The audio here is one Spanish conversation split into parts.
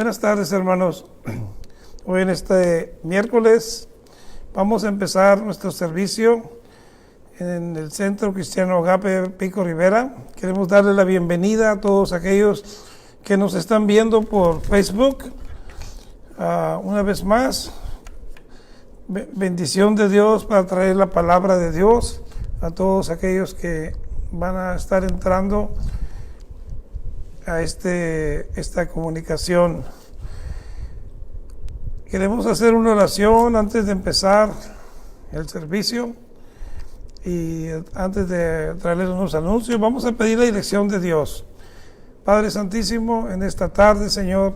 Buenas tardes, hermanos. Hoy en este miércoles vamos a empezar nuestro servicio en el Centro Cristiano Agape Pico Rivera. Queremos darle la bienvenida a todos aquellos que nos están viendo por Facebook. Una vez más, bendición de Dios para traer la palabra de Dios a todos aquellos que van a estar entrando a esta comunicación. Queremos hacer una oración antes de empezar el servicio y antes de traerles unos anuncios. Vamos a pedir la dirección de Dios. Padre Santísimo, en esta tarde, Señor,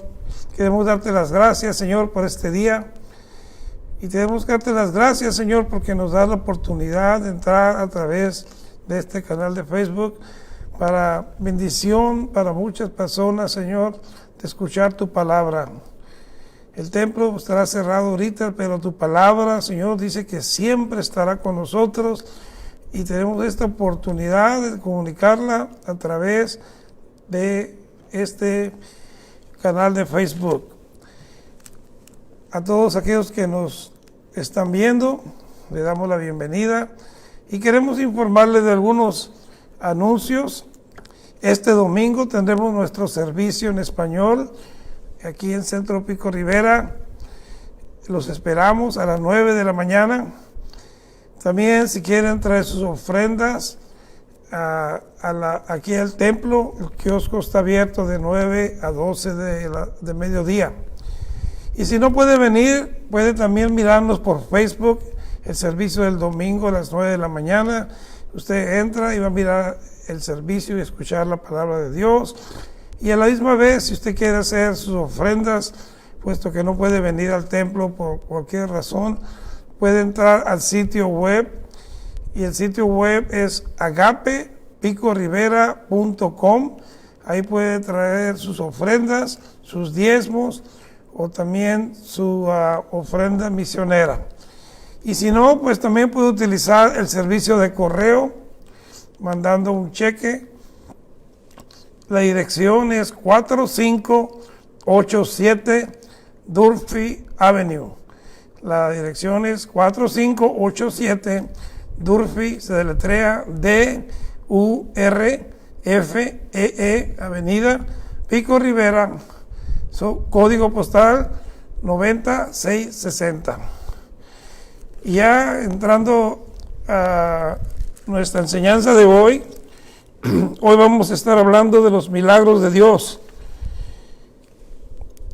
queremos darte las gracias, Señor, por este día, y queremos darte las gracias, Señor, porque nos da la oportunidad de entrar a través de este canal de Facebook para bendición para muchas personas, Señor, de escuchar tu palabra. El templo estará cerrado ahorita, pero tu palabra, Señor, dice que siempre estará con nosotros, y tenemos esta oportunidad de comunicarla a través de este canal de Facebook. A todos aquellos que nos están viendo, le damos la bienvenida y queremos informarles de algunos anuncios. Este domingo tendremos nuestro servicio en español aquí en Centro Pico Rivera. Los esperamos a las 9 de la mañana. También, si quieren traer sus ofrendas aquí al templo, el kiosco está abierto de 9 a 12 de mediodía. Y si no puede venir, puede también mirarnos por Facebook, el servicio del domingo a las 9 de la mañana. Usted entra y va a mirar el servicio y escuchar la palabra de Dios. Y a la misma vez, si usted quiere hacer sus ofrendas, puesto que no puede venir al templo por cualquier razón, puede entrar al sitio web, y el sitio web es agapepicorivera.com. Ahí puede traer sus ofrendas, sus diezmos, o también su ofrenda misionera. Y si no, pues también puede utilizar el servicio de correo, mandando un cheque. La dirección es 4587 Durfee Avenue. La dirección es 4587 Durfee, se deletrea D-U-R-F-E-E, Avenida Pico Rivera, código postal 9660. Y ya entrando a nuestra enseñanza de hoy vamos a estar hablando de los milagros de Dios.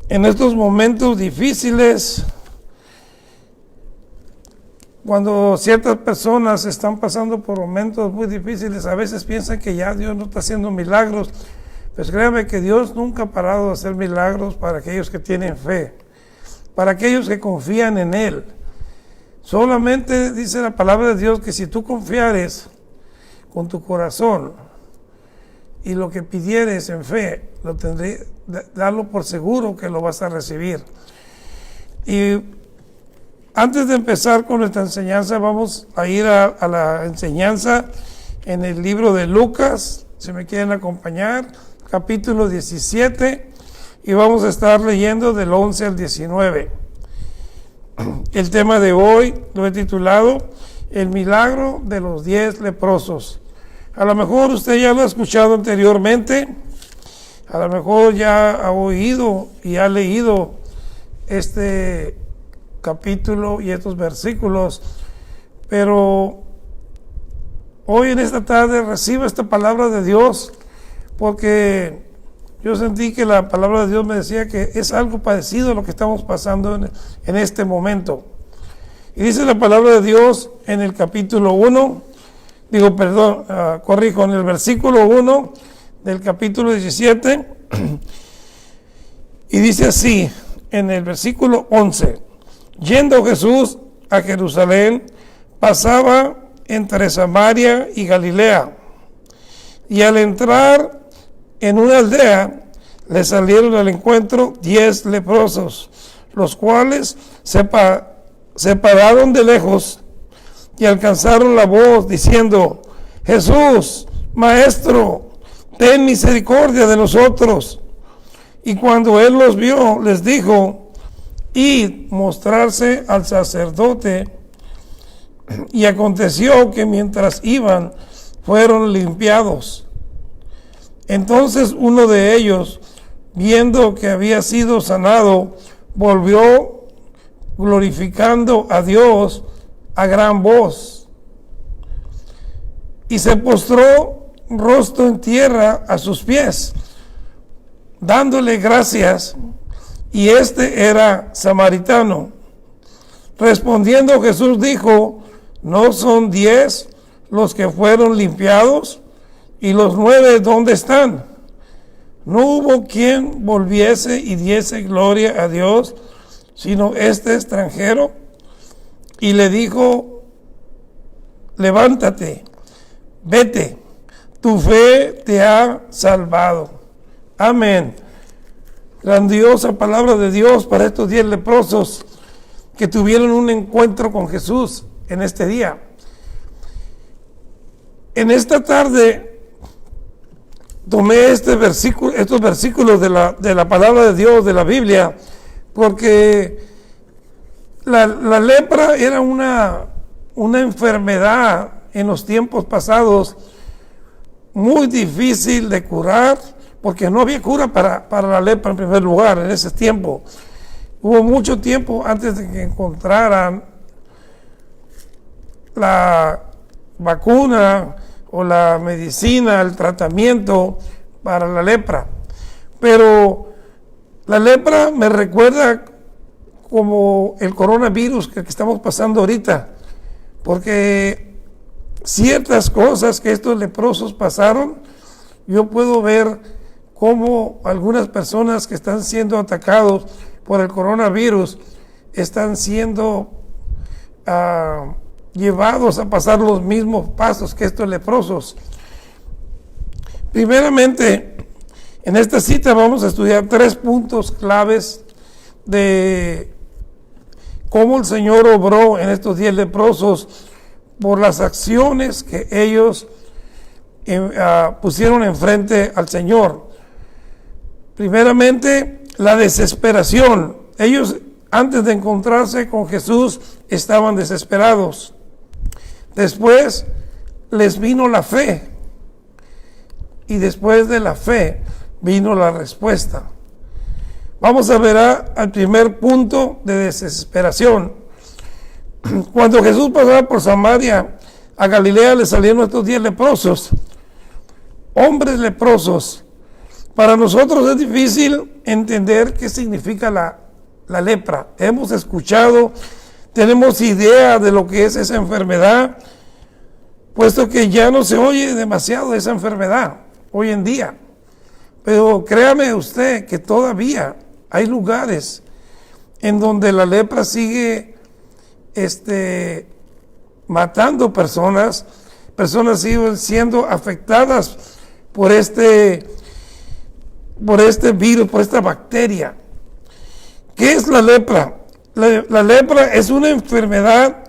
En estos momentos difíciles, cuando ciertas personas están pasando por momentos muy difíciles, a veces piensan que ya Dios no está haciendo milagros. Pues créanme que Dios nunca ha parado de hacer milagros para aquellos que tienen fe, para aquellos que confían en Él. Solamente dice la palabra de Dios que si tú confiares con tu corazón y lo que pidieres en fe, lo tendré, darlo por seguro que lo vas a recibir. Y antes de empezar con nuestra enseñanza, vamos a ir a la enseñanza en el libro de Lucas, si me quieren acompañar, capítulo 17, y vamos a estar leyendo del 11 al 19. El tema de hoy lo he titulado El milagro de los 10 leprosos. A lo mejor usted ya lo ha escuchado anteriormente, a lo mejor ya ha oído y ha leído este capítulo y estos versículos, pero hoy en esta tarde recibo esta palabra de Dios, porque yo sentí que la palabra de Dios me decía que es algo parecido a lo que estamos pasando en este momento. Y dice la palabra de Dios en el capítulo 1, en el versículo 1 del capítulo 17, y dice así, en el versículo 11, yendo Jesús a Jerusalén, pasaba entre Samaria y Galilea, y al entrar en una aldea, le salieron al encuentro 10 leprosos, los cuales se pararon de lejos y alcanzaron la voz diciendo: Jesús, Maestro, ten misericordia de nosotros. Y cuando él los vio, les dijo: id, mostrarse al sacerdote. Y aconteció que mientras iban, fueron limpiados. Entonces uno de ellos, viendo que había sido sanado, volvió glorificando a Dios a gran voz, y se postró rostro en tierra a sus pies, dándole gracias. Y este era samaritano. Respondiendo Jesús dijo: ¿no son 10 los que fueron limpiados? ¿Y los 9 dónde están? No hubo quien volviese y diese gloria a Dios, sino este extranjero. Y le dijo: levántate, vete, tu fe te ha salvado. Amén. Grandiosa palabra de Dios para estos 10 leprosos que tuvieron un encuentro con Jesús en este día. En esta tarde tomé estos versículos de la palabra de Dios, de la Biblia, porque la lepra era una enfermedad en los tiempos pasados muy difícil de curar, porque no había cura para la lepra en primer lugar en ese tiempo. Hubo mucho tiempo antes de que encontraran la vacuna o la medicina, el tratamiento para la lepra. Pero la lepra me recuerda como el coronavirus que estamos pasando ahorita, porque ciertas cosas que estos leprosos pasaron, yo puedo ver cómo algunas personas que están siendo atacados por el coronavirus están siendo llevados a pasar los mismos pasos que estos leprosos. Primeramente, en esta cita vamos a estudiar 3 puntos claves de cómo el Señor obró en estos 10 leprosos por las acciones que ellos pusieron enfrente al Señor. Primeramente, la desesperación. Ellos, antes de encontrarse con Jesús, estaban desesperados. Después les vino la fe, y después de la fe vino la respuesta. Vamos a ver al primer punto de desesperación. Cuando Jesús pasaba por Samaria, a Galilea le salieron estos 10 leprosos, hombres leprosos. Para nosotros es difícil entender qué significa la lepra. Hemos escuchado, tenemos idea de lo que es esa enfermedad, puesto que ya no se oye demasiado de esa enfermedad hoy en día. Pero créame usted que todavía hay lugares en donde la lepra sigue matando personas siguen siendo afectadas por este virus, por esta bacteria. ¿Qué es la lepra? La lepra es una enfermedad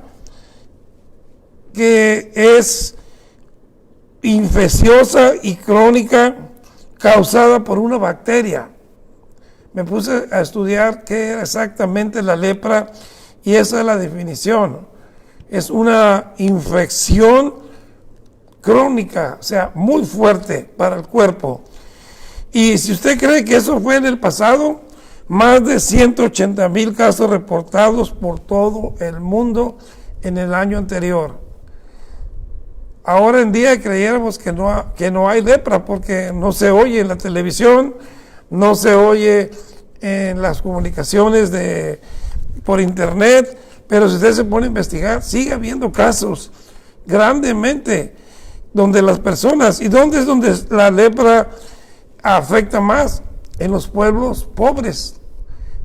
que es infecciosa y crónica causada por una bacteria. Me puse a estudiar qué era exactamente la lepra y esa es la definición. Es una infección crónica, o sea, muy fuerte para el cuerpo. Y si usted cree que eso fue en el pasado, más de 180,000 casos reportados por todo el mundo en el año anterior. Ahora en día creyéramos que no hay lepra porque no se oye en la televisión, no se oye en las comunicaciones por internet, pero si usted se pone a investigar, sigue habiendo casos grandemente donde las personas, ¿y dónde es donde la lepra afecta más? En los pueblos pobres,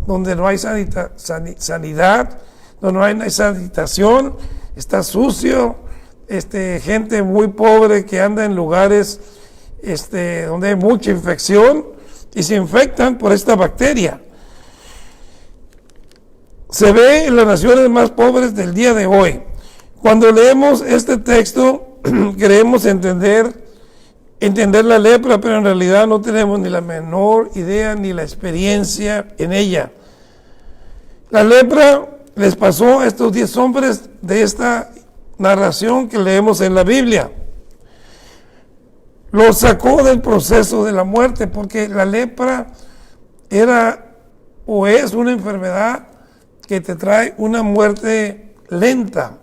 donde no hay sanidad, donde no hay sanitación, está sucio, gente muy pobre que anda en lugares donde hay mucha infección y se infectan por esta bacteria. Se ve en las naciones más pobres del día de hoy. Cuando leemos este texto, queremos entender entender la lepra, pero en realidad no tenemos ni la menor idea ni la experiencia en ella. La lepra les pasó a estos 10 hombres de esta narración que leemos en la Biblia. Los sacó del proceso de la muerte, porque la lepra era o es una enfermedad que te trae una muerte lenta.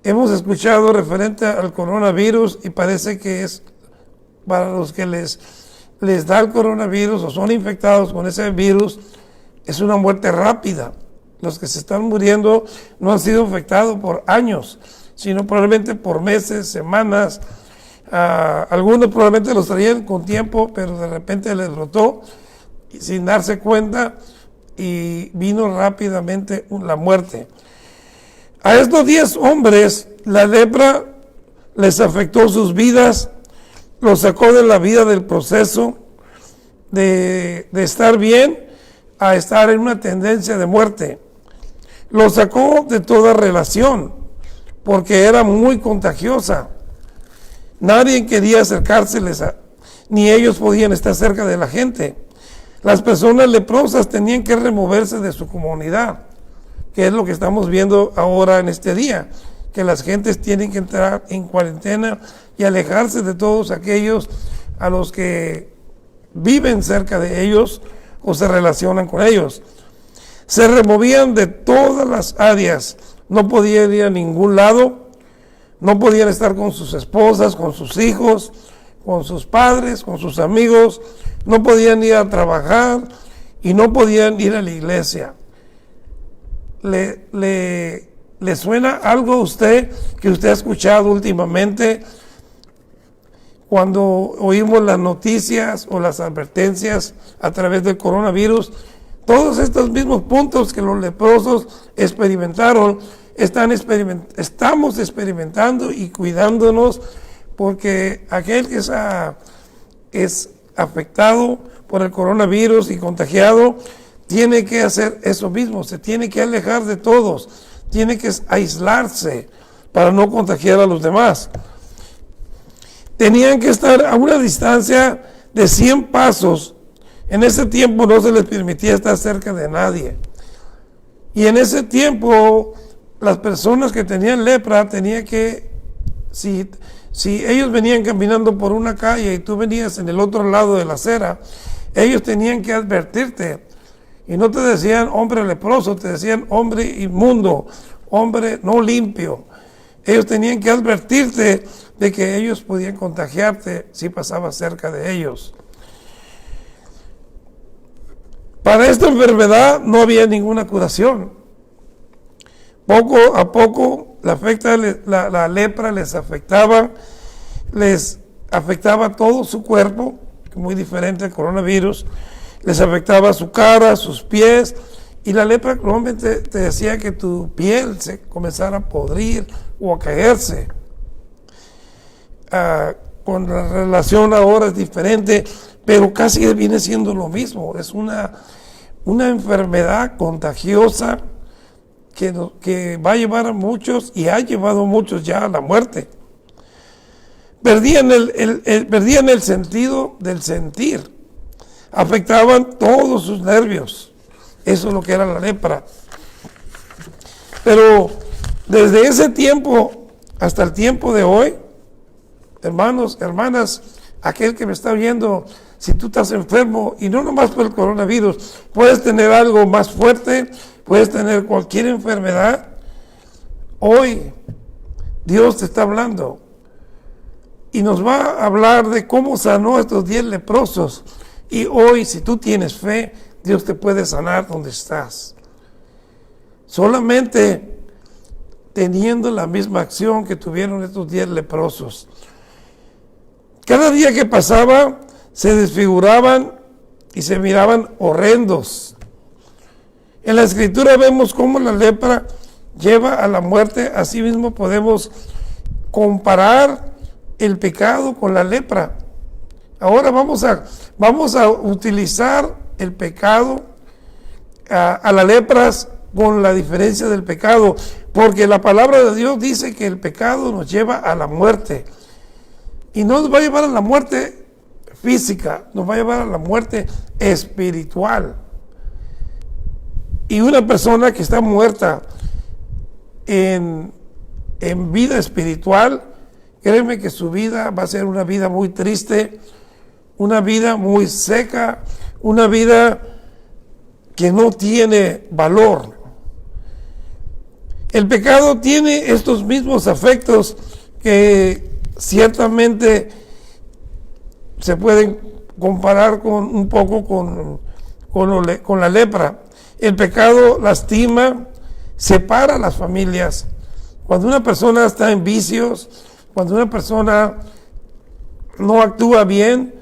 Hemos escuchado referente al coronavirus y parece que es para los que les da el coronavirus o son infectados con ese virus, es una muerte rápida. Los que se están muriendo no han sido infectados por años, sino probablemente por meses, semanas. Algunos probablemente los traían con tiempo, pero de repente les brotó sin darse cuenta y vino rápidamente la muerte. A estos 10 hombres la lepra les afectó sus vidas, los sacó de la vida del proceso de estar bien a estar en una tendencia de muerte. Los sacó de toda relación porque era muy contagiosa. Nadie quería acercárseles, ni ellos podían estar cerca de la gente. Las personas leprosas tenían que removerse de su comunidad, que es lo que estamos viendo ahora en este día, que las gentes tienen que entrar en cuarentena y alejarse de todos aquellos a los que viven cerca de ellos o se relacionan con ellos. Se removían de todas las áreas, no podían ir a ningún lado, no podían estar con sus esposas, con sus hijos, con sus padres, con sus amigos, no podían ir a trabajar y no podían ir a la iglesia. ¿Le suena algo a usted que usted ha escuchado últimamente cuando oímos las noticias o las advertencias a través del coronavirus? Todos estos mismos puntos que los leprosos experimentaron, estamos experimentando y cuidándonos, porque aquel que es afectado por el coronavirus y contagiado tiene que hacer eso mismo, se tiene que alejar de todos, tiene que aislarse para no contagiar a los demás. Tenían que estar a una distancia de 100 pasos. En ese tiempo no se les permitía estar cerca de nadie. Y en ese tiempo las personas que tenían lepra tenían que, si ellos venían caminando por una calle y tú venías en el otro lado de la acera, ellos tenían que advertirte. Y no te decían hombre leproso, te decían hombre inmundo, hombre no limpio. Ellos tenían que advertirte de que ellos podían contagiarte si pasabas cerca de ellos. Para esta enfermedad no había ninguna curación. Poco a poco la lepra les afectaba todo su cuerpo, muy diferente al coronavirus, les afectaba su cara, sus pies, y la lepra normalmente te decía que tu piel se comenzara a podrir o a caerse. Con la relación ahora es diferente, pero casi viene siendo lo mismo. Es una enfermedad contagiosa que va a llevar a muchos y ha llevado a muchos ya a la muerte. Perdían el sentido del sentir, afectaban todos sus nervios. Eso es lo que era la lepra. Pero desde ese tiempo hasta el tiempo de hoy, hermanos, hermanas, aquel que me está viendo, si tú estás enfermo, y no nomás por el coronavirus, puedes tener algo más fuerte, puedes tener cualquier enfermedad, hoy Dios te está hablando y nos va a hablar de cómo sanó a estos 10 leprosos. Y hoy, si tú tienes fe, Dios te puede sanar donde estás. Solamente teniendo la misma acción que tuvieron estos 10 leprosos. Cada día que pasaba, se desfiguraban y se miraban horrendos. En la Escritura vemos cómo la lepra lleva a la muerte. Así mismo podemos comparar el pecado con la lepra. Ahora vamos a utilizar el pecado a la lepra con la diferencia del pecado, porque la palabra de Dios dice que el pecado nos lleva a la muerte. Y no nos va a llevar a la muerte física, nos va a llevar a la muerte espiritual. Y una persona que está muerta en vida espiritual, créeme que su vida va a ser una vida muy triste, una vida muy seca, una vida que no tiene valor. El pecado tiene estos mismos efectos que ciertamente se pueden comparar un poco con la lepra. El pecado lastima, separa a las familias. Cuando una persona está en vicios, cuando una persona no actúa bien,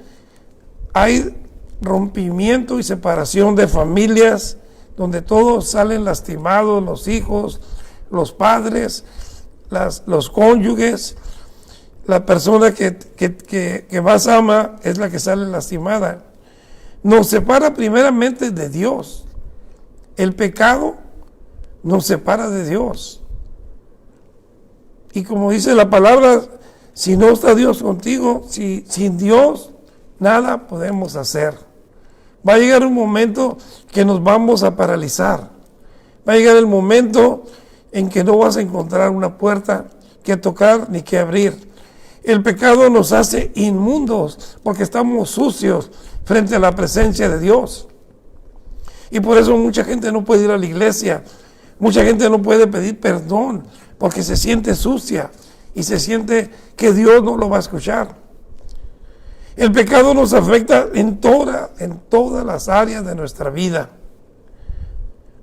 hay rompimiento y separación de familias, donde todos salen lastimados, los hijos, los padres, los cónyuges. La persona que más ama es la que sale lastimada. Nos separa primeramente de Dios. El pecado nos separa de Dios. Y como dice la palabra, si no está Dios contigo, sin Dios, nada podemos hacer. Va a llegar un momento que nos vamos a paralizar. Va a llegar el momento en que no vas a encontrar una puerta que tocar ni que abrir. El pecado nos hace inmundos porque estamos sucios frente a la presencia de Dios. Y por eso mucha gente no puede ir a la iglesia. Mucha gente no puede pedir perdón porque se siente sucia y se siente que Dios no lo va a escuchar. El pecado nos afecta en todas las áreas de nuestra vida.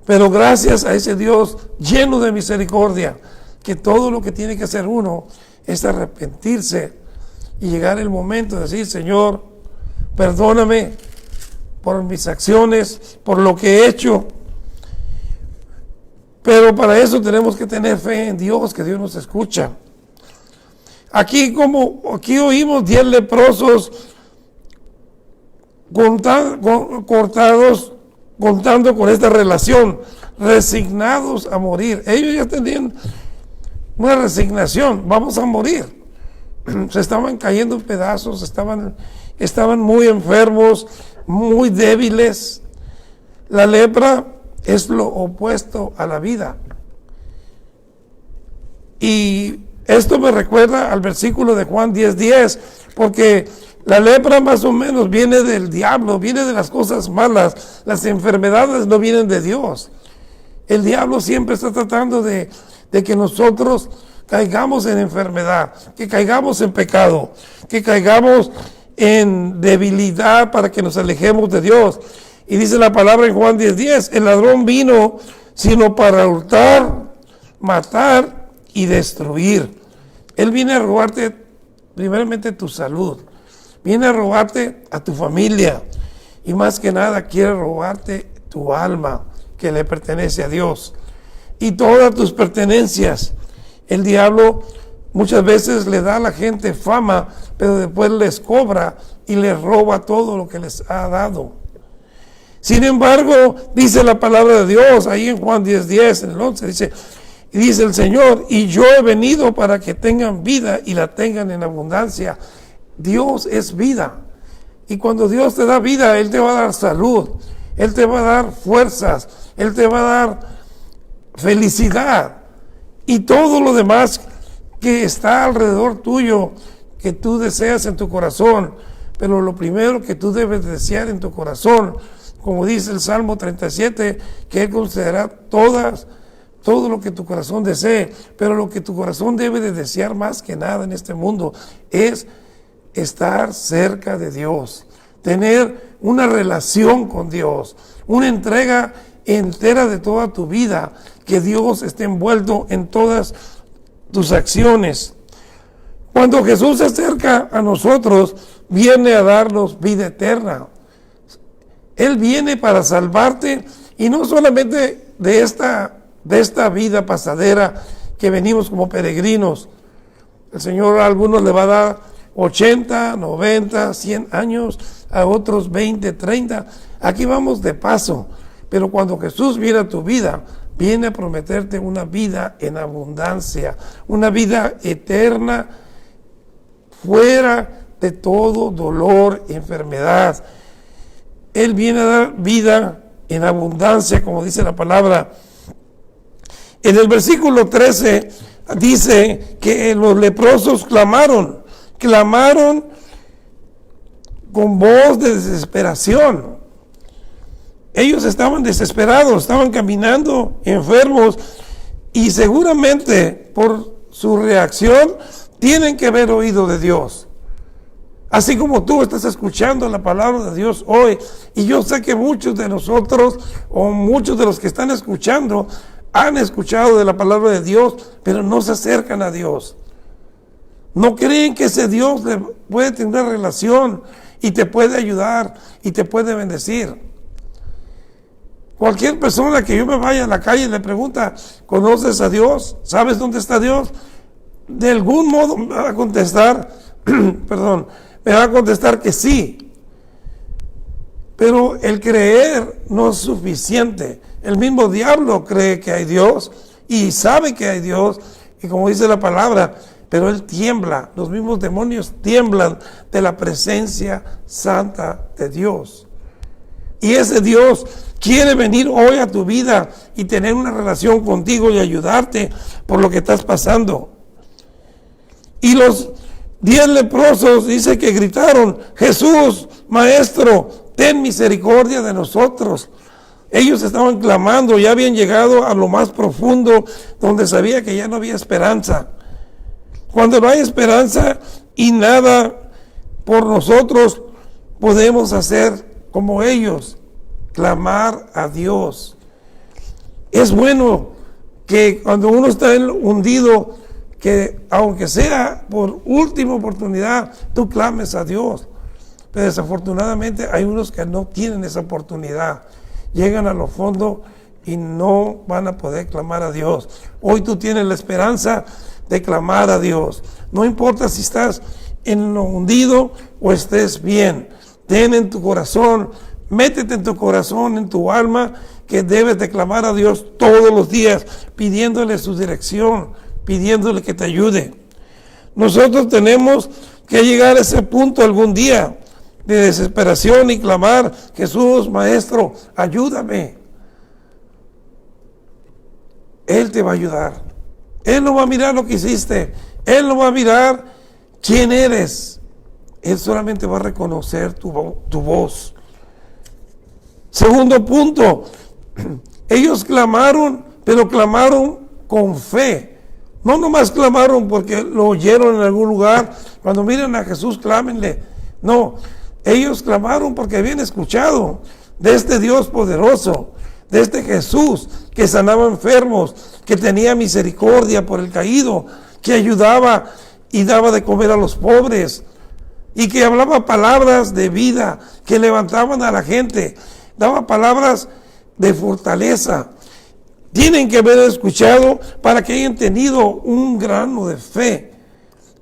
Pero gracias a ese Dios lleno de misericordia, que todo lo que tiene que hacer uno es arrepentirse y llegar el momento de decir: Señor, perdóname por mis acciones, por lo que he hecho. Pero para eso tenemos que tener fe en Dios, que Dios nos escucha. Aquí oímos 10 leprosos cortados, contando con esta relación, resignados a morir. Ellos ya tenían una resignación: vamos a morir. Se estaban cayendo en pedazos, estaban muy enfermos, muy débiles. La lepra es lo opuesto a la vida. Y esto me recuerda al versículo de Juan 10:10, porque la lepra más o menos viene del diablo, viene de las cosas malas. Las enfermedades no vienen de Dios. El diablo siempre está tratando de que nosotros caigamos en enfermedad, que caigamos en pecado, que caigamos en debilidad para que nos alejemos de Dios. Y dice la palabra en Juan 10:10, el ladrón vino sino para hurtar, matar y destruir. Él viene a robarte primeramente tu salud, viene a robarte a tu familia y más que nada quiere robarte tu alma que le pertenece a Dios y todas tus pertenencias. El diablo muchas veces le da a la gente fama, pero después les cobra y les roba todo lo que les ha dado. Sin embargo, dice la palabra de Dios, ahí en Juan 10:10, en el 11, dice el Señor: y yo he venido para que tengan vida y la tengan en abundancia. Dios es vida. Y cuando Dios te da vida, Él te va a dar salud, Él te va a dar fuerzas, Él te va a dar felicidad. Y todo lo demás que está alrededor tuyo, que tú deseas en tu corazón. Pero lo primero que tú debes desear en tu corazón, como dice el Salmo 37, que Él concederá todo lo que tu corazón desee. Pero lo que tu corazón debe de desear más que nada en este mundo es estar cerca de Dios, tener una relación con Dios, una entrega entera de toda tu vida, que Dios esté envuelto en todas tus acciones. Cuando Jesús se acerca a nosotros, viene a darnos vida eterna. Él viene para salvarte, y no solamente de esta vida pasadera que venimos como peregrinos. El Señor a algunos le va a dar 80, 90, 100 años, a otros 20, 30. Aquí vamos de paso. Pero cuando Jesús viene a tu vida, viene a prometerte una vida en abundancia, una vida eterna, fuera de todo dolor y enfermedad. Él viene a dar vida en abundancia, como dice la palabra. En el versículo 13 dice que los leprosos clamaron con voz de desesperación. Ellos estaban desesperados, estaban caminando enfermos y seguramente por su reacción tienen que haber oído de Dios. Así como tú estás escuchando la palabra de Dios hoy, y yo sé que muchos de nosotros o muchos de los que están escuchando han escuchado de la palabra de Dios, pero no se acercan a Dios. No creen que ese Dios le puede tener una relación y te puede ayudar y te puede bendecir. Cualquier persona que yo me vaya a la calle y le pregunta, ¿conoces a Dios? ¿Sabes dónde está Dios? De algún modo me va a contestar, me va a contestar que sí. Pero el creer no es suficiente. El mismo diablo cree que hay Dios y sabe que hay Dios, y como dice la palabra, pero él tiembla, los mismos demonios tiemblan de la presencia santa de Dios. Y ese Dios quiere venir hoy a tu vida y tener una relación contigo y ayudarte por lo que estás pasando. Y los 10 leprosos dice que gritaron, Jesús, Maestro, ten misericordia de nosotros. Ellos estaban clamando, ya habían llegado a lo más profundo, donde sabía que ya no había esperanza. Cuando no hay esperanza y nada por nosotros, podemos hacer como ellos, clamar a Dios. Es bueno que cuando uno está hundido, que aunque sea por última oportunidad, tú clames a Dios. Pero desafortunadamente hay unos que no tienen esa oportunidad. Llegan a lo fondo y no van a poder clamar a Dios. Hoy tú tienes la esperanza de clamar a Dios. No importa si estás en lo hundido o estés bien. Ten en tu corazón, métete en tu corazón, en tu alma, que debes de clamar a Dios todos los días, pidiéndole su dirección, pidiéndole que te ayude. Nosotros tenemos que llegar a ese punto algún día de desesperación y clamar, Jesús, Maestro, ayúdame. Él te va a ayudar. Él no va a mirar lo que hiciste. Él no va a mirar quién eres. Él solamente va a reconocer tu voz. Segundo punto, ellos clamaron, pero clamaron con fe. No nomás clamaron porque lo oyeron en algún lugar. Cuando miren a Jesús, clámenle. No, ellos clamaron porque habían escuchado de este Dios poderoso, de este Jesús que sanaba enfermos, que tenía misericordia por el caído, que ayudaba y daba de comer a los pobres, y que hablaba palabras de vida, que levantaban a la gente, daba palabras de fortaleza. Tienen que haber escuchado para que hayan tenido un grano de fe,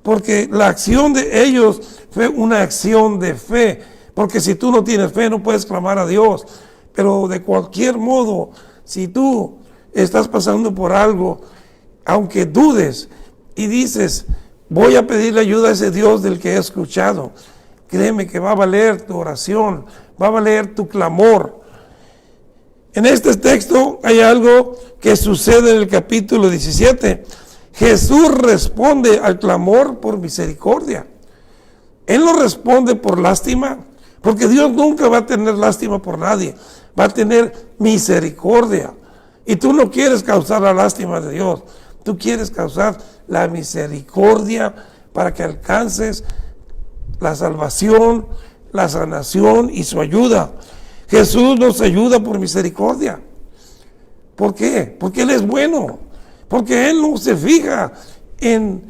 porque la acción de ellos fue una acción de fe, porque si tú no tienes fe no puedes clamar a Dios. Pero de cualquier modo, si tú estás pasando por algo, aunque dudes y dices, voy a pedirle ayuda a ese Dios del que he escuchado, créeme que va a valer tu oración, va a valer tu clamor. En este texto hay algo que sucede en el capítulo 17. Jesús responde al clamor por misericordia. Él no responde por lástima, porque Dios nunca va a tener lástima por nadie, va a tener misericordia. Y tú no quieres causar la lástima de Dios, tú quieres causar la misericordia para que alcances la salvación, la sanación y su ayuda. Jesús nos ayuda por misericordia. ¿Por qué? Porque Él es bueno, porque Él no se fija en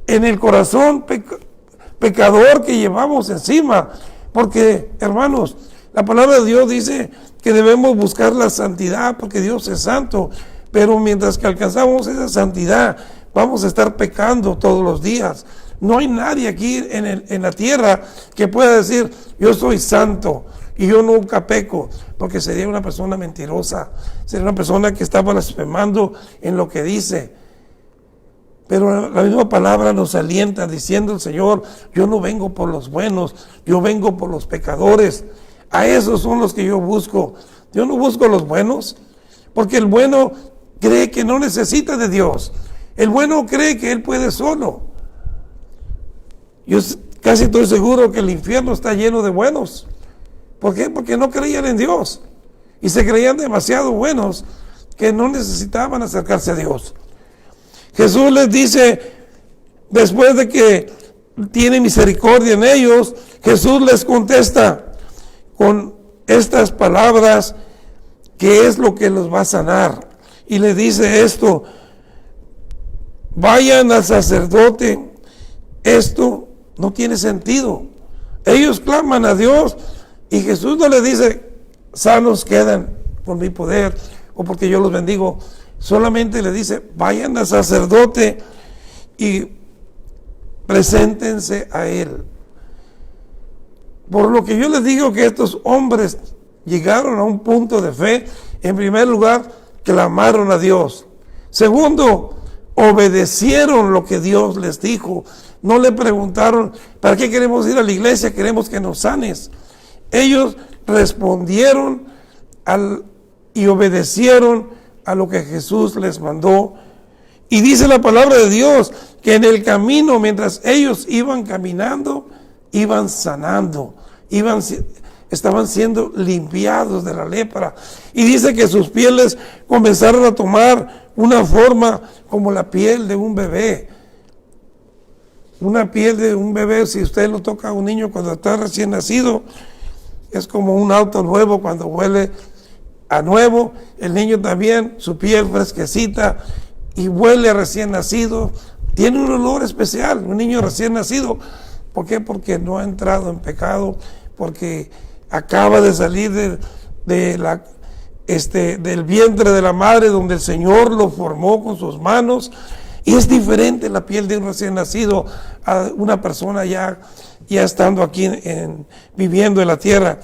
el corazón pecador que llevamos encima. Porque, hermanos, la palabra de Dios dice que debemos buscar la santidad porque Dios es santo, pero mientras que alcanzamos esa santidad, vamos a estar pecando todos los días. No hay nadie aquí en la tierra que pueda decir, yo soy santo y yo nunca peco, porque sería una persona mentirosa, sería una persona que está blasfemando en lo que dice. Pero la misma palabra nos alienta diciendo el Señor, yo no vengo por los buenos, yo vengo por los pecadores. A esos son los que yo busco. Yo no busco a los buenos, porque el bueno cree que no necesita de Dios. El bueno cree que él puede solo. Yo casi estoy seguro que el infierno está lleno de buenos. ¿Por qué? Porque no creían en Dios. Y se creían demasiado buenos que no necesitaban acercarse a Dios. Jesús les dice, después de que tiene misericordia en ellos, Jesús les contesta con estas palabras, que es lo que los va a sanar. Y le dice esto: vayan al sacerdote. Esto no tiene sentido. Ellos claman a Dios y Jesús no les dice, sanos quedan por mi poder o porque yo los bendigo. Solamente le dice, vayan al sacerdote y preséntense a él. Por lo que yo les digo que estos hombres llegaron a un punto de fe. En primer lugar, clamaron a Dios. Segundo, obedecieron lo que Dios les dijo. No le preguntaron, ¿para qué queremos ir a la iglesia? Queremos que nos sanes. Ellos respondieron y obedecieron a lo que Jesús les mandó. Y dice la palabra de Dios que en el camino, mientras ellos iban caminando, iban sanando, estaban siendo limpiados de la lepra. Y dice que sus pieles comenzaron a tomar una forma como la piel de un bebé. Una piel de un bebé, si usted lo toca a un niño cuando está recién nacido, es como un auto nuevo cuando huele a nuevo. El niño también, su piel fresquecita y huele a recién nacido. Tiene un olor especial, un niño recién nacido. ¿Por qué? Porque no ha entrado en pecado, porque acaba de salir del vientre de la madre, donde el Señor lo formó con sus manos. Y es diferente la piel de un recién nacido a una persona ya estando aquí viviendo en la tierra.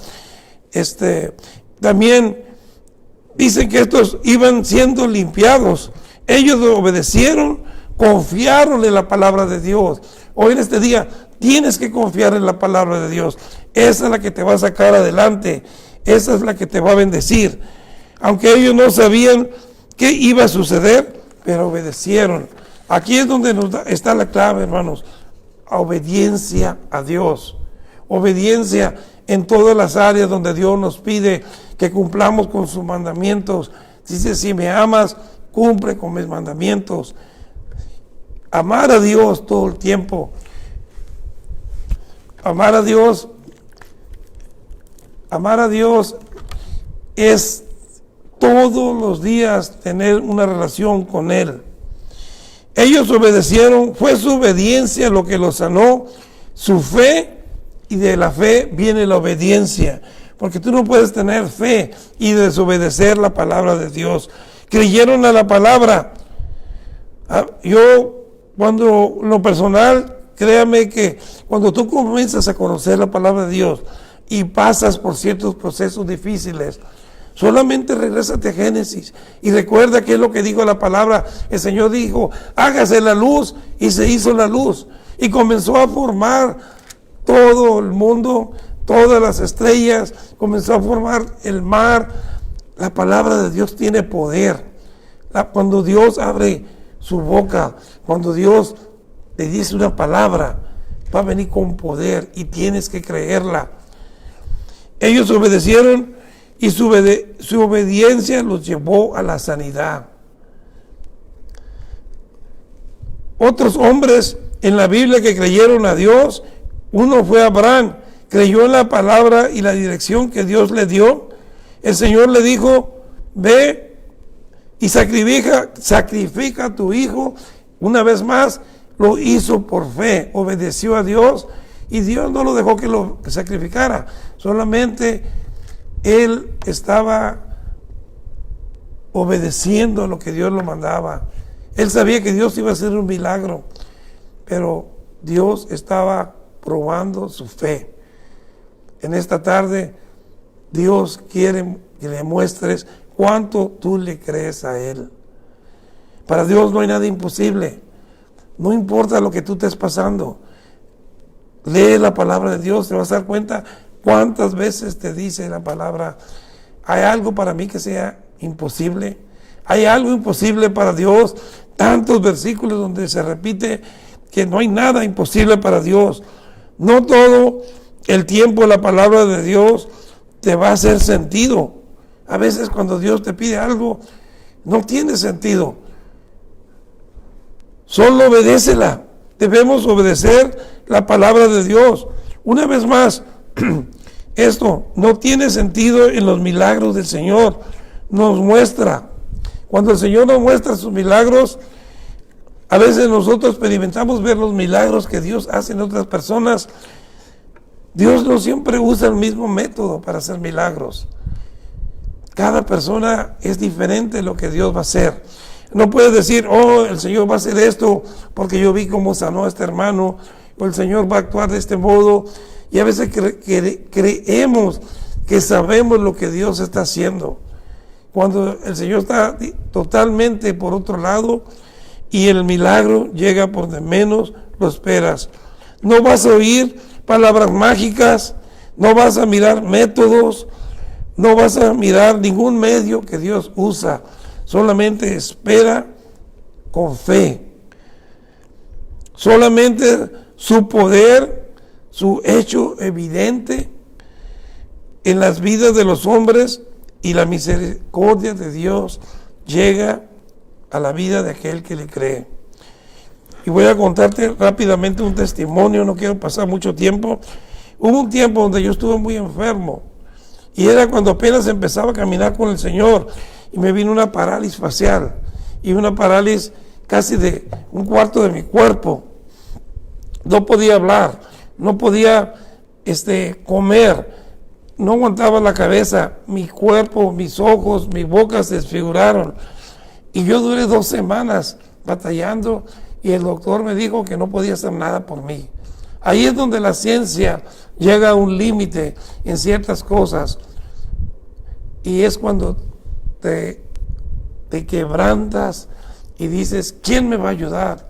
También dicen que estos iban siendo limpiados. Ellos obedecieron, confiaron en la palabra de Dios. Hoy en este día tienes que confiar en la palabra de Dios. Esa es la que te va a sacar adelante. Esa es la que te va a bendecir. Aunque ellos no sabían qué iba a suceder, pero obedecieron. Aquí es donde está la clave, hermanos. Obediencia a Dios. Obediencia en todas las áreas donde Dios nos pide que cumplamos con sus mandamientos. Dice, si me amas, cumple con mis mandamientos. Amar a Dios todo el tiempo. Amar a Dios es todos los días tener una relación con Él. Ellos obedecieron, fue su obediencia lo que los sanó, su fe, y de la fe viene la obediencia, porque tú no puedes tener fe y desobedecer la palabra de Dios. Creyeron a la palabra. Yo, cuando lo personal, créame que cuando tú comienzas a conocer la palabra de Dios y pasas por ciertos procesos difíciles, solamente regrésate a Génesis y recuerda qué es lo que dijo la palabra. El Señor dijo, hágase la luz, y se hizo la luz. Y comenzó a formar todo el mundo, todas las estrellas, comenzó a formar el mar. La palabra de Dios tiene poder. Cuando Dios abre su boca, cuando Dios te dice una palabra, va a venir con poder y tienes que creerla. Ellos obedecieron y su obediencia los llevó a la sanidad. Otros hombres en la Biblia que creyeron a Dios, uno fue Abraham, creyó en la palabra y la dirección que Dios le dio. El Señor le dijo, ve y sacrifica a tu hijo. Una vez más, lo hizo por fe, obedeció a Dios, y Dios no lo dejó que lo sacrificara, solamente él estaba obedeciendo a lo que Dios lo mandaba. Él sabía que Dios iba a hacer un milagro, pero Dios estaba probando su fe. En esta tarde, Dios quiere que le muestres cuánto tú le crees a Él. Para Dios no hay nada imposible. No importa lo que tú estés pasando. Lee la palabra de Dios, te vas a dar cuenta cuántas veces te dice la palabra: ¿hay algo para mí que sea imposible? ¿Hay algo imposible para Dios? Tantos versículos donde se repite que no hay nada imposible para Dios. No todo el tiempo la palabra de Dios te va a hacer sentido. A veces cuando Dios te pide algo, no tiene sentido. Solo obedécela. Debemos obedecer la palabra de Dios. Una vez más, esto no tiene sentido en los milagros del Señor. Nos muestra. Cuando el Señor nos muestra sus milagros, a veces nosotros experimentamos ver los milagros que Dios hace en otras personas. Dios no siempre usa el mismo método para hacer milagros. Cada persona es diferente lo que Dios va a hacer. No puedes decir: oh, el Señor va a hacer esto porque yo vi cómo sanó a este hermano, o el Señor va a actuar de este modo. Y a veces creemos que sabemos lo que Dios está haciendo, cuando el Señor está totalmente por otro lado y el milagro llega por donde menos lo esperas. No vas a oír palabras mágicas, no vas a mirar métodos, no vas a mirar ningún medio que Dios usa. Solamente espera con fe. Solamente su poder, su hecho evidente en las vidas de los hombres, y la misericordia de Dios llega a la vida de aquel que le cree. Y voy a contarte rápidamente un testimonio, no quiero pasar mucho tiempo. Hubo un tiempo donde yo estuve muy enfermo, y era cuando apenas empezaba a caminar con el Señor, y me vino una parálisis facial, y una parálisis casi de un cuarto de mi cuerpo. No podía hablar, no podía comer, no aguantaba la cabeza, mi cuerpo, mis ojos, mi boca se desfiguraron. Y yo duré 2 semanas batallando, y el doctor me dijo que no podía hacer nada por mí. Ahí es donde la ciencia llega a un límite en ciertas cosas, y es cuando te quebrantas y dices: ¿quién me va a ayudar?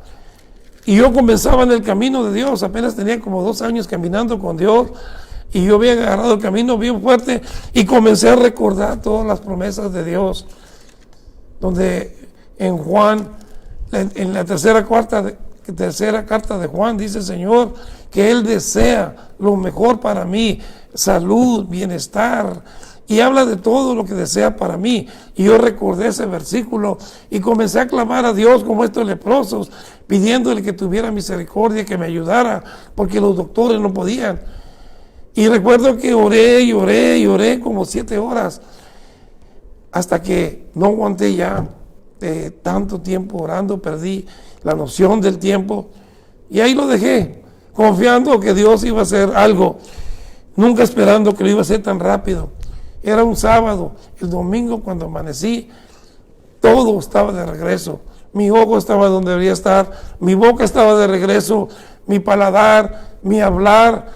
Y yo comenzaba en el camino de Dios, apenas tenía como 2 años caminando con Dios, y yo había agarrado el camino bien fuerte, y comencé a recordar todas las promesas de Dios, donde en Juan, en la tercera carta de Juan, dice el Señor que Él desea lo mejor para mí, salud, bienestar, y habla de todo lo que desea para mí. Y yo recordé ese versículo y comencé a clamar a Dios como estos leprosos, pidiéndole que tuviera misericordia, que me ayudara, porque los doctores no podían. Y recuerdo que oré y oré y oré como 7 horas, hasta que no aguanté ya de tanto tiempo orando, perdí la noción del tiempo, y ahí lo dejé, confiando que Dios iba a hacer algo, nunca esperando que lo iba a hacer tan rápido. Era un sábado, el domingo cuando amanecí, todo estaba de regreso. Mi ojo estaba donde debería estar, mi boca estaba de regreso, mi paladar, mi hablar,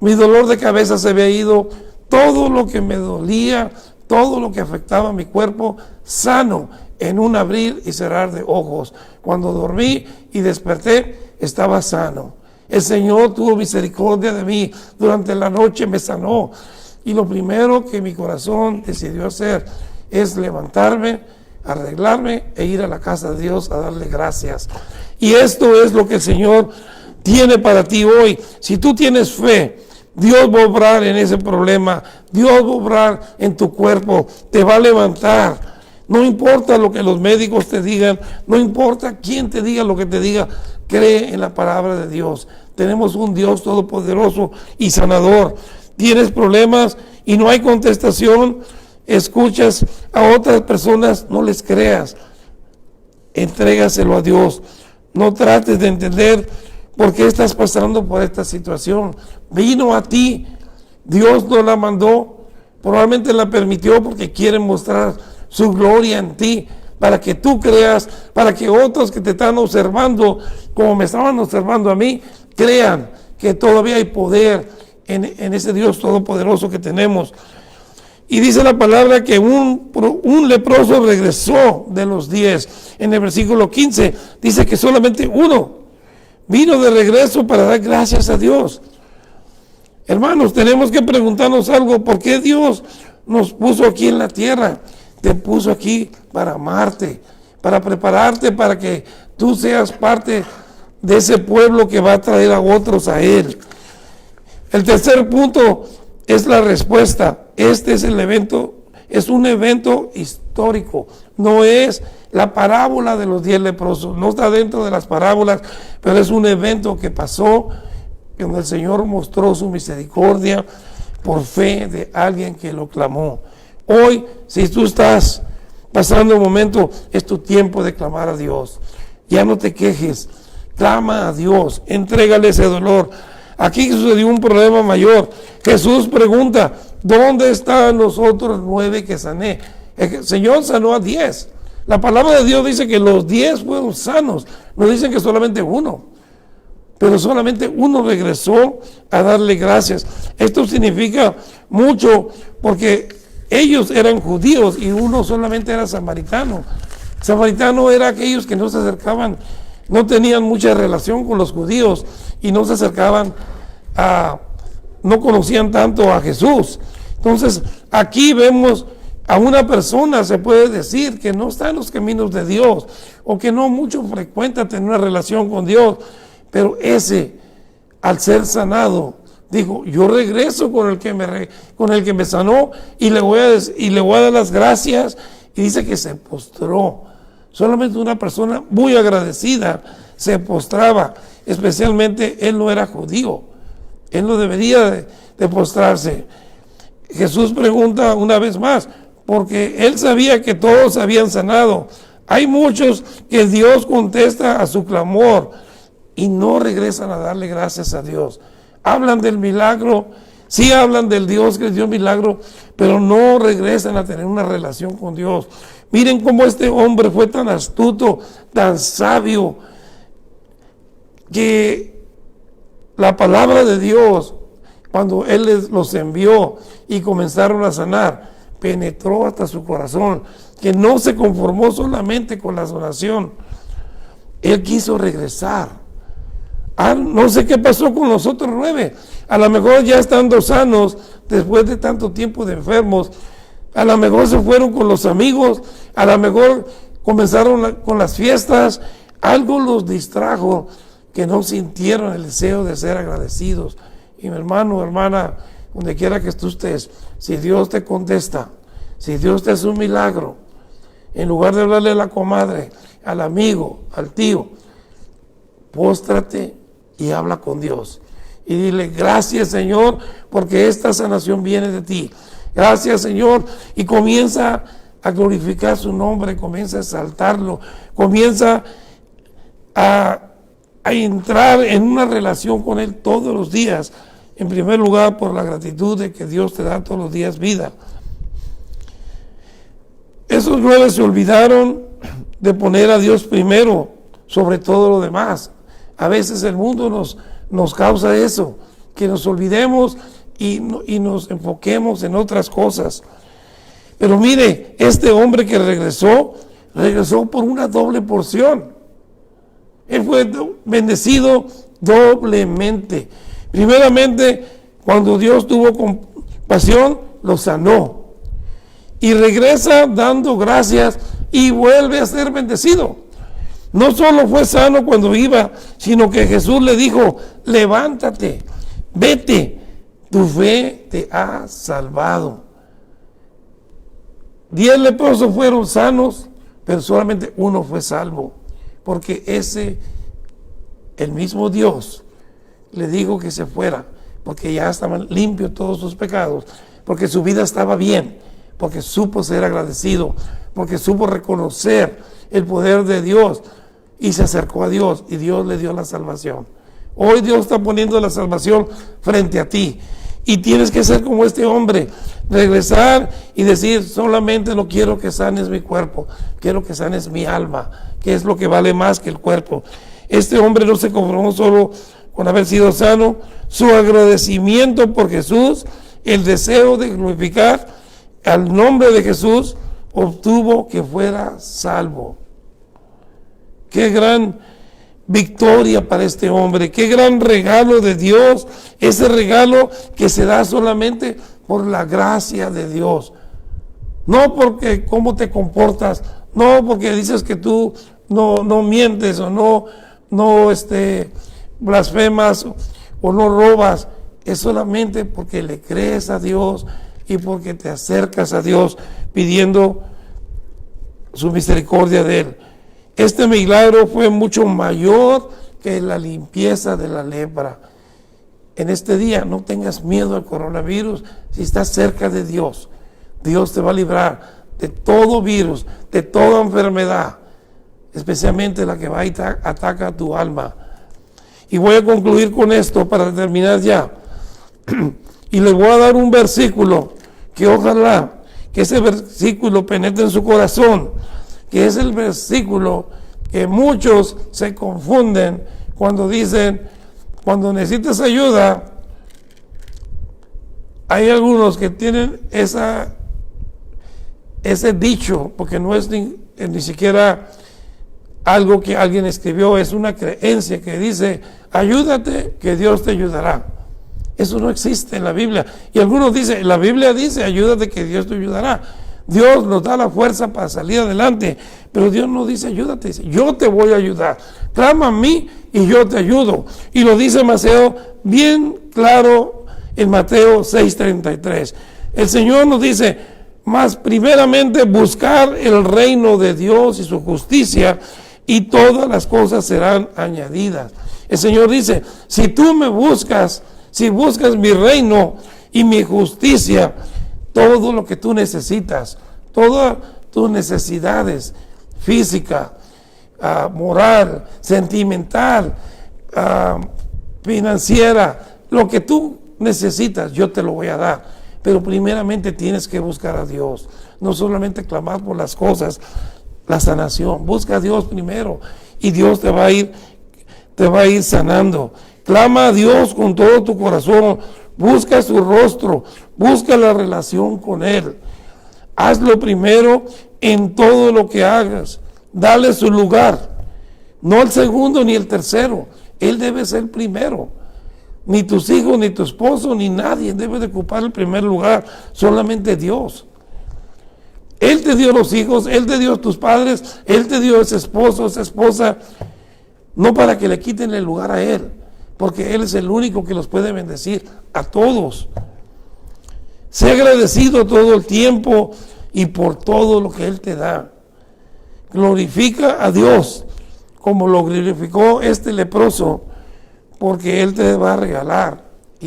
mi dolor de cabeza se había ido, todo lo que me dolía, todo lo que afectaba a mi cuerpo, sano en un abrir y cerrar de ojos. Cuando dormí y desperté, estaba sano. El Señor tuvo misericordia de mí, durante la noche me sanó. Y lo primero que mi corazón decidió hacer es levantarme, arreglarme e ir a la casa de Dios a darle gracias. Y esto es lo que el Señor tiene para ti hoy. Si tú tienes fe, Dios va a obrar en ese problema, Dios va a obrar en tu cuerpo, te va a levantar. No importa lo que los médicos te digan, no importa quién te diga lo que te diga, cree en la palabra de Dios. Tenemos un Dios todopoderoso y sanador. Tienes problemas y no hay contestación, escuchas a otras personas, no les creas, entrégaselo a Dios. No trates de entender por qué estás pasando por esta situación. Vino a ti, Dios no la mandó, probablemente la permitió porque quiere mostrar su gloria en ti, para que tú creas, para que otros que te están observando, como me estaban observando a mí, crean que todavía hay poder en ese Dios todopoderoso que tenemos. Y dice la palabra que un leproso regresó de los 10. En el versículo 15 dice que solamente uno Vino de regreso para dar gracias a Dios. Hermanos, tenemos que preguntarnos algo. ¿Por qué Dios nos puso aquí en la tierra? Te puso aquí para amarte, para prepararte para que tú seas parte de ese pueblo que va a traer a otros a Él. El tercer punto es la respuesta. Este es el evento, es un evento histórico. No es la parábola de los 10 leprosos, no está dentro de las parábolas, pero es un evento que pasó, donde el Señor mostró su misericordia por fe de alguien que lo clamó. Hoy, si tú estás pasando un momento, es tu tiempo de clamar a Dios. Ya no te quejes, clama a Dios, entrégale ese dolor. Aquí sucedió un problema mayor. Jesús pregunta, ¿dónde están los otros 9 que sané? El Señor sanó a 10. La palabra de Dios dice que los 10 fueron sanos. No dicen que solamente uno. Pero solamente uno regresó a darle gracias. Esto significa mucho porque ellos eran judíos y uno solamente era samaritano. Samaritano era aquellos que no se acercaban, no tenían mucha relación con los judíos y no se acercaban no conocían tanto a Jesús. Entonces, aquí vemos a una persona, se puede decir, que no está en los caminos de Dios o que no mucho frecuenta tener una relación con Dios, pero ese, al ser sanado, dijo, yo regreso con el que me sanó y le voy a dar las gracias, y dice que se postró. Solamente una persona muy agradecida se postraba, especialmente él no era judío, él no debería de postrarse. Jesús pregunta una vez más, porque él sabía que todos habían sanado. Hay muchos que Dios contesta a su clamor y no regresan a darle gracias a Dios. Hablan del milagro, sí hablan del Dios que les dio milagro, pero no regresan a tener una relación con Dios. Miren cómo este hombre fue tan astuto, tan sabio, que la palabra de Dios, cuando Él los envió y comenzaron a sanar, penetró hasta su corazón, que no se conformó solamente con la oración. Él quiso regresar. No sé qué pasó con los otros 9. A lo mejor ya estando sanos, después de tanto tiempo de enfermos, a lo mejor se fueron con los amigos, a lo mejor comenzaron con las fiestas, algo los distrajo, que no sintieron el deseo de ser agradecidos. Y mi hermano, hermana, donde quiera que tú estés, si Dios te contesta, si Dios te hace un milagro, en lugar de hablarle a la comadre, al amigo, al tío, póstrate y habla con Dios. Y dile, gracias Señor, porque esta sanación viene de ti. Gracias Señor. Y comienza a glorificar su nombre, comienza a exaltarlo, comienza a entrar en una relación con Él todos los días. En primer lugar, por la gratitud de que Dios te da todos los días vida. Esos 9 se olvidaron de poner a Dios primero sobre todo lo demás. A veces el mundo nos causa eso, que nos olvidemos y nos enfoquemos en otras cosas. Pero mire, este hombre que regresó por una doble porción. Él fue bendecido doblemente. Primeramente, cuando Dios tuvo compasión, lo sanó. Y regresa dando gracias y vuelve a ser bendecido. No solo fue sano cuando iba, sino que Jesús le dijo, levántate, vete, tu fe te ha salvado. 10 leprosos fueron sanos, pero solamente uno fue salvo. Porque el mismo Dios le dijo que se fuera, porque ya estaban limpios todos sus pecados, porque su vida estaba bien, porque supo ser agradecido, porque supo reconocer el poder de Dios y se acercó a Dios y Dios le dio la salvación. Hoy Dios está poniendo la salvación frente a ti y tienes que ser como este hombre, regresar y decir, solamente no quiero que sanes mi cuerpo, quiero que sanes mi alma, que es lo que vale más que el cuerpo. Este hombre no se conformó solo con haber sido sano, su agradecimiento por Jesús, el deseo de glorificar al nombre de Jesús, obtuvo que fuera salvo. Qué gran victoria para este hombre. Qué gran regalo de Dios, ese regalo que se da solamente por la gracia de Dios. No porque cómo te comportas, no porque dices que tú no mientes o no blasfemas o no robas. Es solamente porque le crees a Dios y porque te acercas a Dios pidiendo su misericordia de Él. Este milagro fue mucho mayor que la limpieza de la lepra. En este día no tengas miedo al coronavirus si estás cerca de Dios. Dios te va a librar de todo virus, de toda enfermedad, especialmente la que va y ataca a tu alma. Y voy a concluir con esto para terminar ya. Y les voy a dar un versículo que ojalá que ese versículo penetre en su corazón, que es el versículo que muchos se confunden cuando dicen, cuando necesitas ayuda. Hay algunos que tienen ese dicho, porque no es ni siquiera algo que alguien escribió, es una creencia que dice, ayúdate que Dios te ayudará. Eso no existe en la Biblia. Y algunos dicen, la Biblia dice, ayúdate que Dios te ayudará. Dios nos da la fuerza para salir adelante, pero Dios no dice ayúdate, dice, yo te voy a ayudar. Clama a mí y yo te ayudo. Y lo dice Mateo bien claro en Mateo 6:33. El Señor nos dice, mas primeramente buscar el reino de Dios y su justicia, y todas las cosas serán añadidas. El Señor dice, si tú me buscas, si buscas mi reino y mi justicia, todo lo que tú necesitas, todas tus necesidades física, moral, sentimental, financiera, lo que tú necesitas, yo te lo voy a dar. Pero primeramente tienes que buscar a Dios, no solamente clamar por las cosas, la sanación. Busca a Dios primero y Dios te va a ir sanando. Clama a Dios con todo tu corazón, busca su rostro, busca la relación con Él. Hazlo primero en todo lo que hagas, dale su lugar, no el segundo ni el tercero. Él debe ser primero. Ni tus hijos, ni tu esposo, ni nadie debe de ocupar el primer lugar, solamente Dios. Él te dio los hijos, Él te dio tus padres, Él te dio ese esposo, esa esposa, no para que le quiten el lugar a Él, porque Él es el único que los puede bendecir a todos. Sé agradecido todo el tiempo y por todo lo que Él te da. Glorifica a Dios como lo glorificó este leproso, porque Él te va a regalar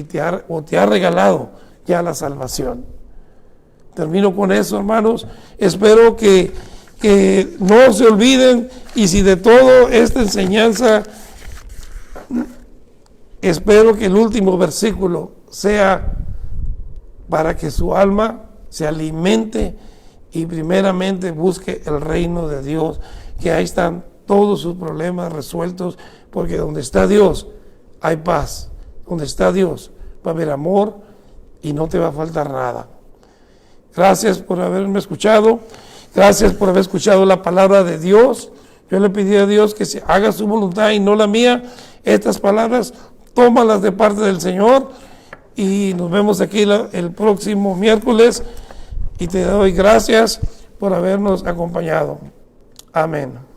te ha regalado ya la salvación. Termino con eso, hermanos. Espero que no se olviden, y si de todo esta enseñanza, espero que el último versículo sea para que su alma se alimente y primeramente busque el reino de Dios, que ahí están todos sus problemas resueltos, porque donde está Dios hay paz. Donde está Dios va a haber amor y no te va a faltar nada. Gracias por haberme escuchado. Gracias por haber escuchado la palabra de Dios. Yo le pedí a Dios que se haga su voluntad y no la mía. Estas palabras, tómalas de parte del Señor, y nos vemos aquí el próximo miércoles, y te doy gracias por habernos acompañado. Amén.